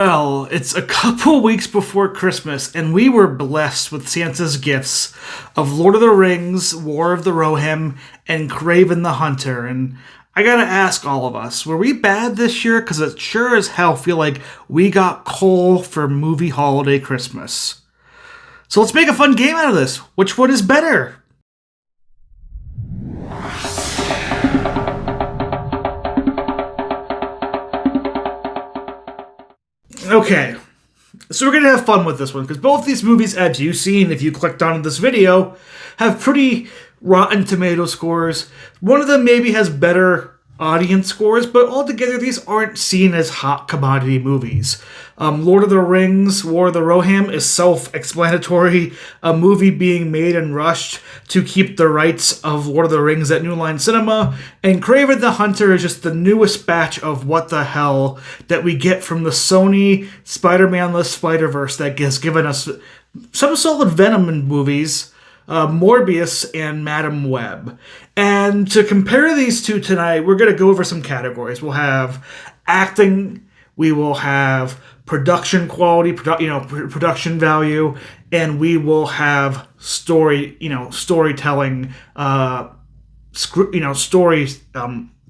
Well, it's a couple weeks before Christmas, and we were blessed with Santa's gifts of Lord of the Rings, War of the Rohirrim, and Kraven the Hunter. And I gotta ask all of us, were we bad this year? Because it sure as hell feel like we got coal for movie holiday Christmas. So let's make a fun game out of this. Which one is better? Okay, so we're gonna have fun with this one because both these movies, as you've seen if you clicked on this video, have pretty Rotten Tomato scores. One of them maybe has better audience scores, but altogether these aren't seen as hot commodity movies. Lord of the Rings, War of the Rohirrim is self-explanatory, a movie being made and rushed to keep the rights of Lord of the Rings at New Line Cinema, and Kraven the Hunter is just the newest batch of what the hell that we get from the Sony Spider-Man-less Spider-Verse that has given us some solid Venom in movies, Morbius, and Madam Web. And to compare these two tonight, we're going to go over some categories. We'll have acting, we will have production quality, production value, and we will have storytelling,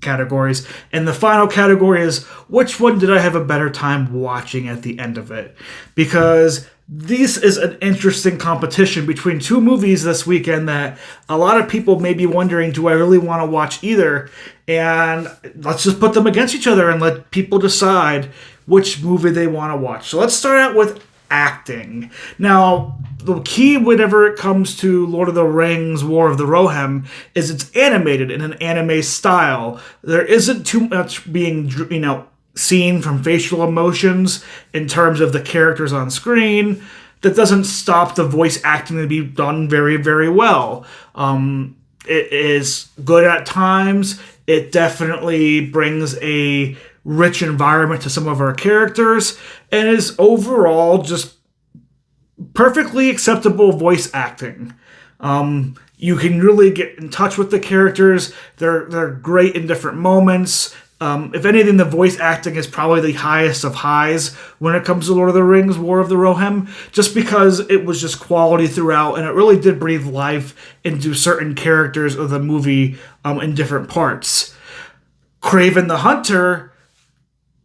categories. And the final category is which one did I have a better time watching at the end of it? Because this is an interesting competition between two movies this weekend that a lot of people may be wondering, do I really want to watch either? And let's just put them against each other and let people decide which movie they want to watch. So let's start out with acting. Now, the key whenever it comes to Lord of the Rings, War of the Rohirrim, is it's animated in an anime style. There isn't too much being, seen from facial emotions in terms of the characters on screen. That doesn't stop the voice acting to be done very, very well. It is good at times. It definitely brings a rich environment to some of our characters and is overall just perfectly acceptable voice acting. You can really get in touch with the characters. They're great in different moments. If anything, the voice acting is probably the highest of highs when it comes to Lord of the Rings, War of the Rohirrim, just because it was just quality throughout, and it really did breathe life into certain characters of the movie in different parts. Kraven the Hunter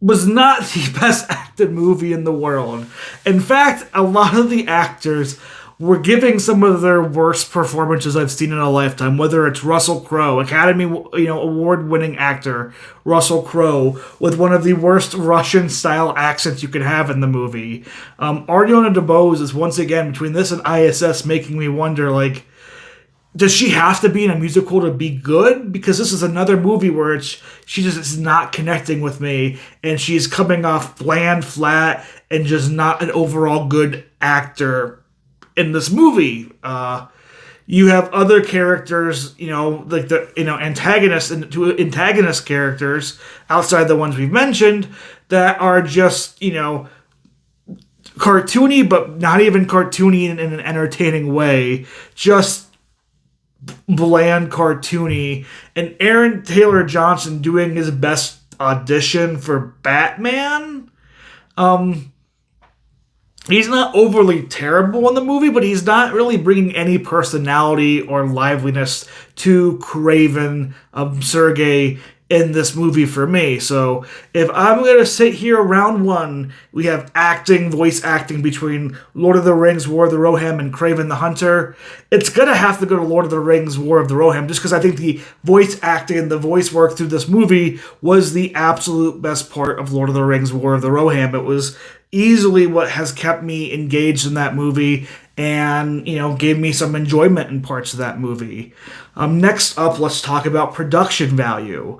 was not the best acted movie in the world. In fact, a lot of the actors were giving some of their worst performances I've seen in a lifetime, whether it's Russell Crowe, Academy Award-winning actor Russell Crowe, with one of the worst Russian-style accents you could have in the movie. Ariana DeBose is once again, between this and ISS, making me wonder, does she have to be in a musical to be good? Because this is another movie where she just is not connecting with me, and she's coming off bland, flat, and just not an overall good actor in this movie. You have other characters, like the antagonists and two antagonist characters outside the ones we've mentioned that are just cartoony, but not even cartoony in an entertaining way. Just bland cartoony, and Aaron Taylor Johnson doing his best audition for Batman. He's not overly terrible in the movie, but he's not really bringing any personality or liveliness to Kraven, Sergei, in this movie for me. So if I'm going to sit here round one, we have voice acting between Lord of the Rings, War of the Rohirrim, and Kraven the Hunter. It's going to have to go to Lord of the Rings, War of the Rohirrim, just because I think the voice acting and the voice work through this movie was the absolute best part of Lord of the Rings, War of the Rohirrim. It was easily what has kept me engaged in that movie and, gave me some enjoyment in parts of that movie. Next up, let's talk about production value.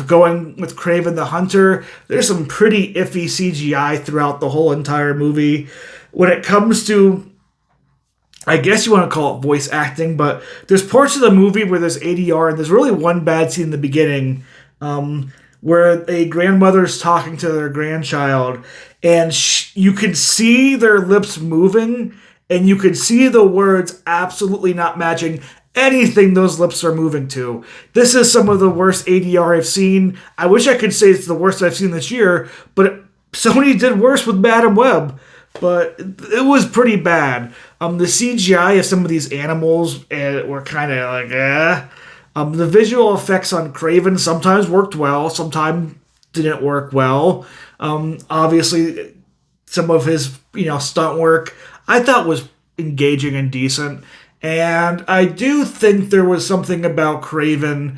Going with Kraven the Hunter, there's some pretty iffy CGI throughout the whole entire movie. When it comes to, I guess you want to call it voice acting, but there's parts of the movie where there's ADR, and there's really one bad scene in the beginning, where a grandmother's talking to their grandchild, and you can see their lips moving, and you can see the words absolutely not matching anything those lips are moving to. This is some of the worst ADR I've seen. I wish I could say it's the worst I've seen this year, but Sony did worse with Madam Web, but it was pretty bad. The CGI of some of these animals were kind of like, eh. The visual effects on Kraven sometimes worked well, sometimes didn't work well. Obviously, some of his stunt work I thought was engaging and decent, and I do think there was something about Kraven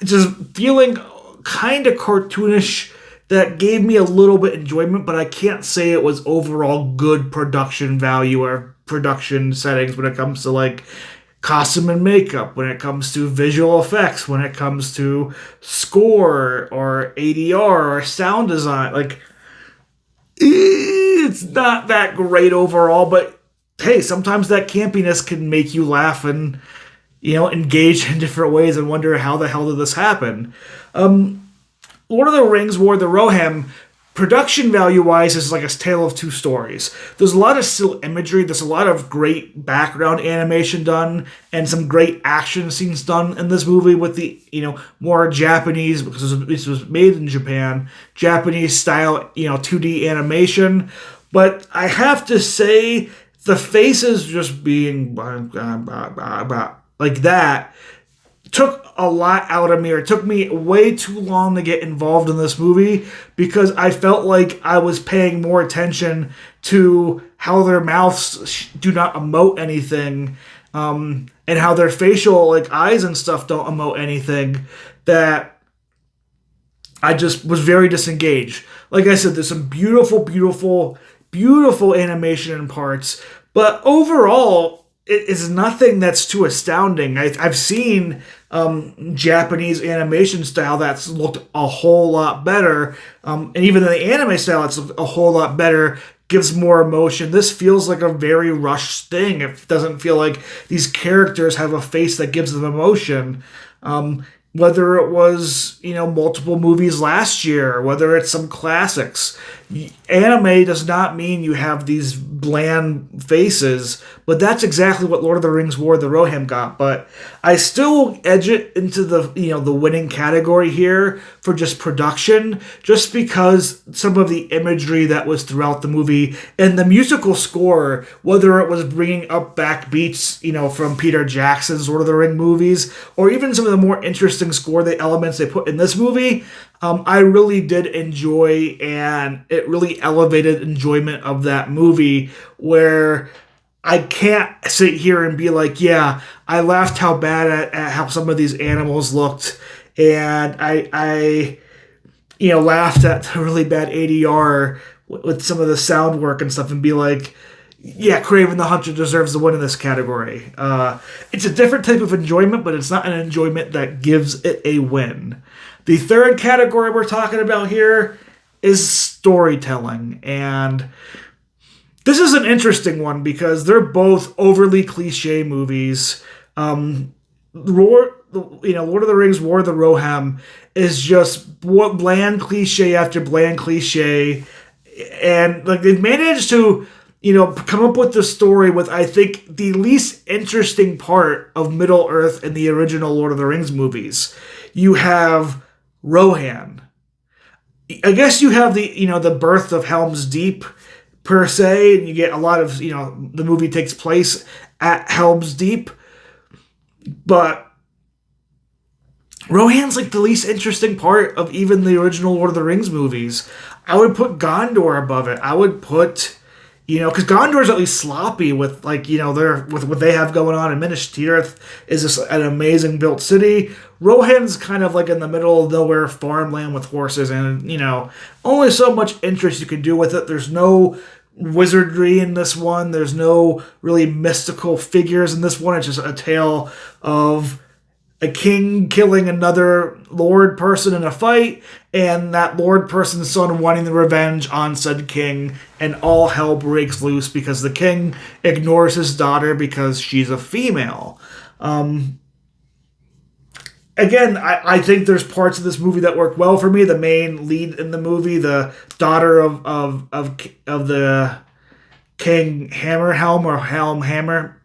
just feeling kind of cartoonish that gave me a little bit enjoyment, but I can't say it was overall good production value or production settings when it comes to like costume and makeup, when it comes to visual effects, when it comes to score or ADR or sound design. Like, it's not that great overall, but hey, sometimes that campiness can make you laugh and engage in different ways and wonder how the hell did this happen. Lord of the Rings War of the Rohirrim, production value wise, is like a tale of two stories. There's a lot of still imagery, there's a lot of great background animation done, and some great action scenes done in this movie with the more Japanese, because this was made in Japan, Japanese style 2D animation. But I have to say, the faces just being like that took a lot out of me, or it took me way too long to get involved in this movie, because I felt like I was paying more attention to how their mouths do not emote anything, and how their facial eyes and stuff don't emote anything, that I just was very disengaged. Like I said, there's some beautiful, beautiful, beautiful animation in parts, but overall, it is nothing that's too astounding. I've seen Japanese animation style that's looked a whole lot better, and even the anime style that's a whole lot better, gives more emotion. This feels like a very rushed thing. It doesn't feel like these characters have a face that gives them emotion. Whether it was multiple movies last year, whether it's some classics, anime does not mean you have these bland faces, but that's exactly what Lord of the Rings War of the Rohirrim got. But I still edge it into the the winning category here for just production, just because some of the imagery that was throughout the movie and the musical score, whether it was bringing up back beats from Peter Jackson's Lord of the Ring movies, or even some of the more interesting score elements they put in this movie, I really did enjoy, and it really elevated enjoyment of that movie, where I can't sit here and be like, yeah, I laughed how bad at how some of these animals looked, and I laughed at the really bad ADR with some of the sound work and stuff, and be like, yeah, Kraven the Hunter deserves the win in this category. It's a different type of enjoyment, but it's not an enjoyment that gives it a win. The third category we're talking about here is storytelling, and this is an interesting one because they're both overly cliche movies. Lord of the Rings War of the Rohirrim is just bland cliche after bland cliche, and they've managed to come up with the story with, I think, the least interesting part of Middle Earth in the original Lord of the Rings movies. You have Rohan. I guess you have the birth of Helm's Deep, per se, and you get a lot of, the movie takes place at Helm's Deep, but Rohan's the least interesting part of even the original Lord of the Rings movies. I would put Gondor above it. I would put because Gondor's at least sloppy with with what they have going on, and Minas Tirith is just an amazing built city. Rohan's kind of in the middle of nowhere farmland with horses, and only so much interest you can do with it. There's no wizardry in this one. There's no really mystical figures in this one. It's just a tale of a king killing another lord person in a fight, and that lord person's son wanting the revenge on said king, and all hell breaks loose because the king ignores his daughter because she's a female. Again, I think there's parts of this movie that work well for me. The main lead in the movie, the daughter of the King Hammerhelm, or Helm Hammer,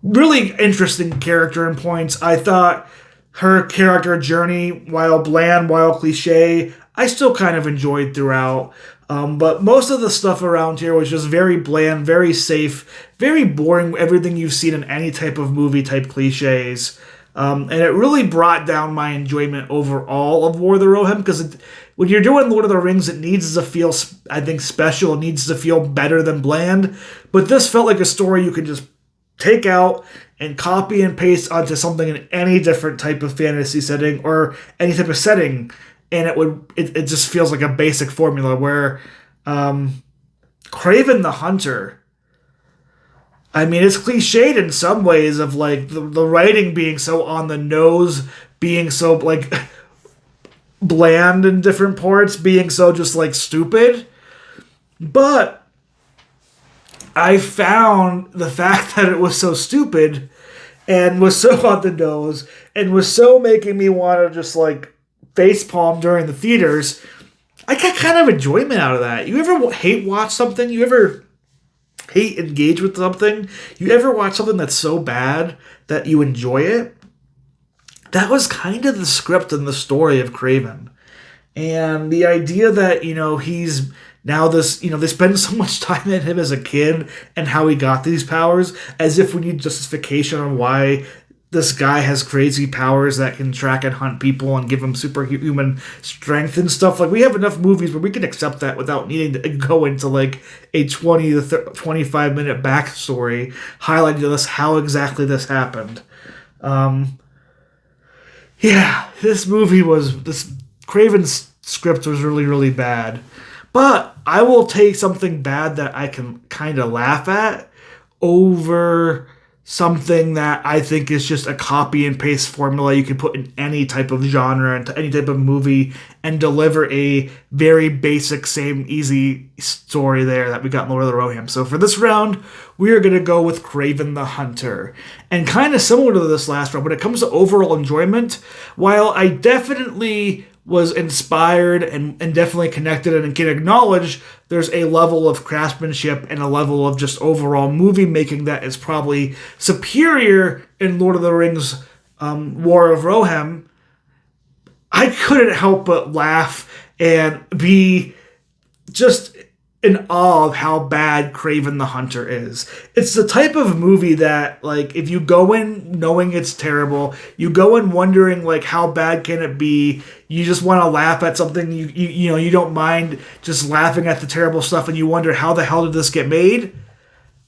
really interesting character in points. I thought her character journey, while bland, while cliche, I still kind of enjoyed throughout. But most of the stuff around here was just very bland, very safe, very boring. Everything you've seen in any type of movie type cliches. And it really brought down my enjoyment overall of War of the Rohirrim, because when you're doing Lord of the Rings, it needs to feel, I think, special. It needs to feel better than bland. But this felt like a story you could just take out and copy and paste onto something in any different type of fantasy setting or any type of setting, and it just feels like a basic formula. Where Kraven the Hunter, I mean, it's cliched in some ways, of like the writing being so on the nose, being so like bland in different parts, being so just like stupid. But I found the fact that it was so stupid and was so on the nose and was so making me want to just like facepalm during the theaters, I got kind of enjoyment out of that. You ever hate watch something? You ever hate engage with something? You ever watch something that's so bad that you enjoy it? That was kind of the script and the story of Kraven. And the idea that, he's now this, they spend so much time in him as a kid and how he got these powers, as if we need justification on why this guy has crazy powers that can track and hunt people and give him superhuman strength and stuff. Like, we have enough movies where we can accept that without needing to go into like a 20 to 25 minute backstory highlighting to us how exactly this happened. This Craven's script was really, really bad. But I will take something bad that I can kind of laugh at over something that I think is just a copy and paste formula you can put in any type of genre, into any type of movie, and deliver a very basic, same, easy story there that we got in Lord of the Rohirrim. So for this round, we are going to go with Kraven the Hunter. And kind of similar to this last round, when it comes to overall enjoyment, while I definitely was inspired and definitely connected and can acknowledge there's a level of craftsmanship and a level of just overall movie making that is probably superior in Lord of the Rings War of Rohirrim, I couldn't help but laugh and be just in awe of how bad Kraven the Hunter is. It's the type of movie that, like, if you go in knowing it's terrible, you go in wondering, like, how bad can it be, you just want to laugh at something, you don't mind just laughing at the terrible stuff, and you wonder, how the hell did this get made?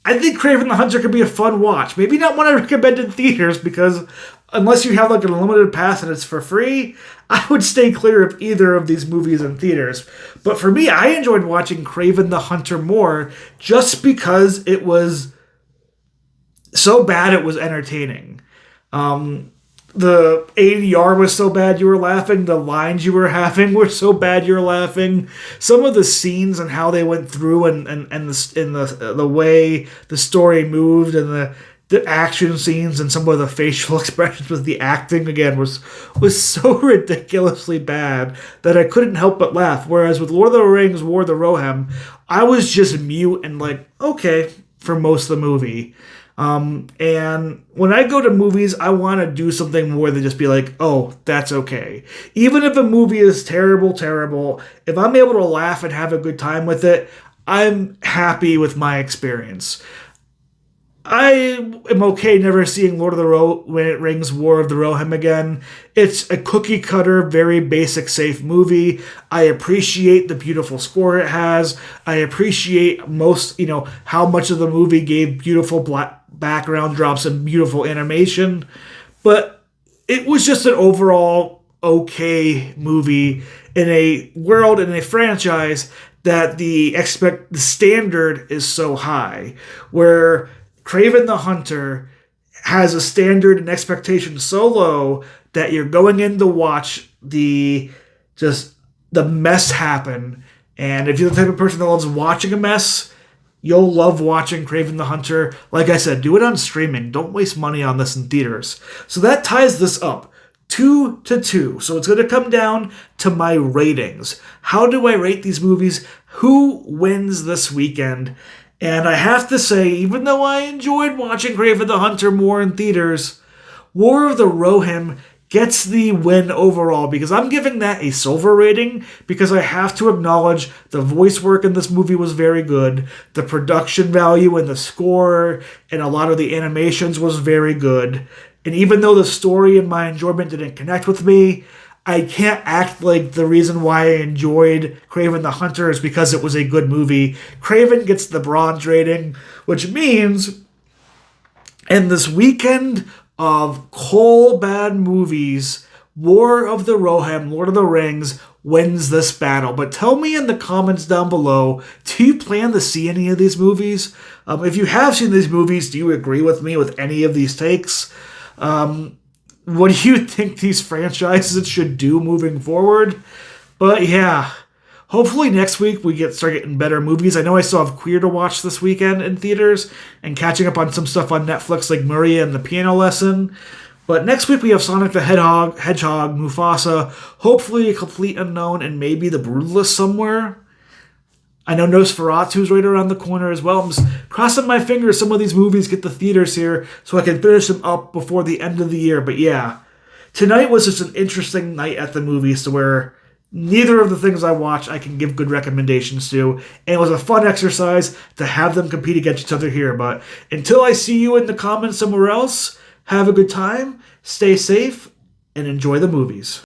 I think Kraven the Hunter could be a fun watch. Maybe not one I recommend in theaters, because unless you have like an unlimited pass and it's for free, I would stay clear of either of these movies in theaters. But for me, I enjoyed watching Kraven the Hunter more just because it was so bad it was entertaining. The ADR was so bad you were laughing. The lines you were having were so bad you were laughing. Some of the scenes and how they went through and the way the story moved and the action scenes and some of the facial expressions with the acting again was so ridiculously bad that I couldn't help but laugh. Whereas with Lord of the Rings, War of the Rohirrim, I was just mute and like, okay, for most of the movie. And when I go to movies, I want to do something more than just be like, oh, that's okay. Even if a movie is terrible, if I'm able to laugh and have a good time with it, I'm happy with my experience. I am okay never seeing Lord of the Rings War of the Rohirrim again. It's a cookie cutter, very basic, safe movie. I appreciate the beautiful score it has. I appreciate how much of the movie gave beautiful background drops and beautiful animation. But it was just an overall okay movie in a world, in a franchise that the standard is so high, where Kraven the Hunter has a standard and expectation so low that you're going in to watch the mess happen. And if you're the type of person that loves watching a mess, you'll love watching Kraven the Hunter. Like I said, do it on streaming. Don't waste money on this in theaters. So that ties this up 2-2. So it's going to come down to my ratings. How do I rate these movies? Who wins this weekend? And I have to say, even though I enjoyed watching Kraven the Hunter more in theaters, War of the Rohirrim gets the win overall, because I'm giving that a silver rating because I have to acknowledge the voice work in this movie was very good. The production value and the score and a lot of the animations was very good. And even though the story and my enjoyment didn't connect with me, I can't act like the reason why I enjoyed Kraven the Hunter is because it was a good movie. Kraven gets the bronze rating, which means in this weekend of coal bad movies, War of the Rohirrim, Lord of the Rings, wins this battle. But tell me in the comments down below, do you plan to see any of these movies? If you have seen these movies, do you agree with me with any of these takes? What do you think these franchises should do moving forward? But yeah, hopefully next week we start getting better movies. I know I still have Queer to watch this weekend in theaters and catching up on some stuff on Netflix like Maria and the Piano Lesson. But next week we have Sonic the Hedgehog, Mufasa, hopefully a Complete Unknown, and maybe The Brutalist somewhere. I know Nosferatu's right around the corner as well. I'm just crossing my fingers some of these movies get to theaters here so I can finish them up before the end of the year. But yeah, tonight was just an interesting night at the movies to where neither of the things I watched I can give good recommendations to. And it was a fun exercise to have them compete against each other here. But until I see you in the comments somewhere else, have a good time, stay safe, and enjoy the movies.